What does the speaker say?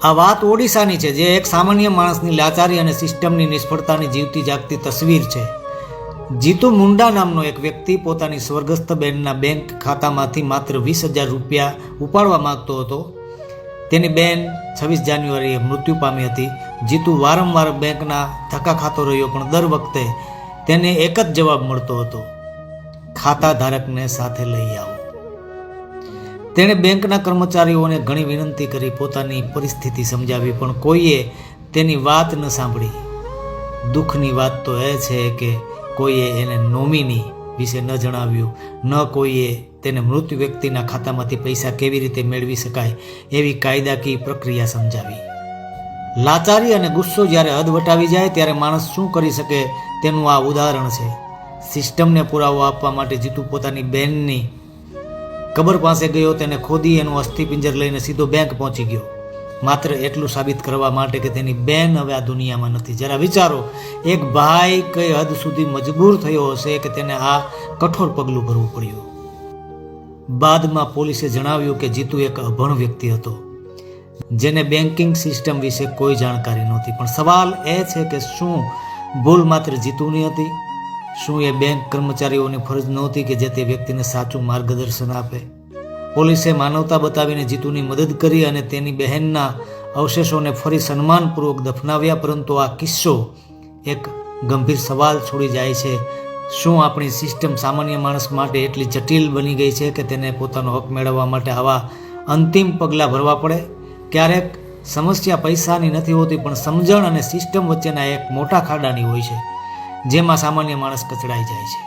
આ વાત ઓડિશાની છે, જે એક સામાન્ય માણસની લાચારી અને સિસ્ટમની નિષ્ફળતાની જીવતી જાગતી તસવીર છે. જીતુ મુંડા નામનો એક વ્યક્તિ પોતાની સ્વર્ગસ્થ બેનના બેંક ખાતામાંથી માત્ર 20,000 રૂપિયા ઉપાડવા માંગતો હતો. તેની બેન 26 જાન્યુઆરીએ મૃત્યુ પામી હતી. જીતુ વારંવાર બેંકના ધક્કા ખાતો રહ્યો, પણ દર વખતે તેને એક જ જવાબ મળતો હતો: ખાતા ધારકને સાથે લઈ આવો. તેણે બેંકના કર્મચારીઓને ઘણી વિનંતી કરી, પોતાની પરિસ્થિતિ સમજાવી, પણ કોઈએ તેની વાત ન સાંભળી. દુઃખની વાત તો એ છે કે કોઈએ એને નોમિની વિશે ન જણાવ્યું, ન કોઈએ તેને મૃત વ્યક્તિના ખાતામાંથી પૈસા કેવી રીતે મેળવી શકાય એવી કાયદાકીય પ્રક્રિયા સમજાવી. લાચારી અને ગુસ્સો જ્યારે હદ વટાવી જાય ત્યારે માણસ શું કરી શકે તેનું આ ઉદાહરણ છે. સિસ્ટમને પુરાવો આપવા માટે જીતુ પોતાની બેનની કબર પાસે ગયો. તેને ખોદી એનું અસ્થિપિંજર લઈને સીધો બેંક પહોંચી ગયો, માત્ર એટલું સાબિત કરવા માટે કે તેની બેન હવે આ દુનિયામાં નથી. જરા વિચારો, એક ભાઈ કઈ હદ સુધી મજબૂર થયો હશે કે તેને આ કઠોર પગલું ભરવું પડ્યું. બાદમાં પોલીસે જણાવ્યું કે જીતુ એક અભણ વ્યક્તિ હતો, જેને બેન્કિંગ સિસ્ટમ વિશે કોઈ જાણકારી નહોતી. પણ સવાલ એ છે કે શું ભૂલ માત્ર જીતુની હતી? શું એ બેંક કર્મચારીઓની ફરજ નહોતી કે જે તે વ્યક્તિને સાચું માર્ગદર્શન આપે? પોલીસે માનવતા બતાવીને જીતુની મદદ કરી અને તેની બહેનના અવશેષોને ફરી સન્માનપૂર્વક દફનાવ્યા. પરંતુ આ કિસ્સો એક ગંભીર સવાલ છોડી જાય છે: શું આપણી સિસ્ટમ સામાન્ય માણસ માટે એટલી જટિલ બની ગઈ છે કે તેને પોતાનો હક મેળવવા માટે આવા અંતિમ પગલાં ભરવા પડે? ક્યારેક સમસ્યા પૈસાની નથી હોતી, પણ સમજણ અને સિસ્ટમ વચ્ચેના એક મોટા ખાડાની હોય છે, જેમાં સામાન્ય માણસ કચડાઈ જાય છે.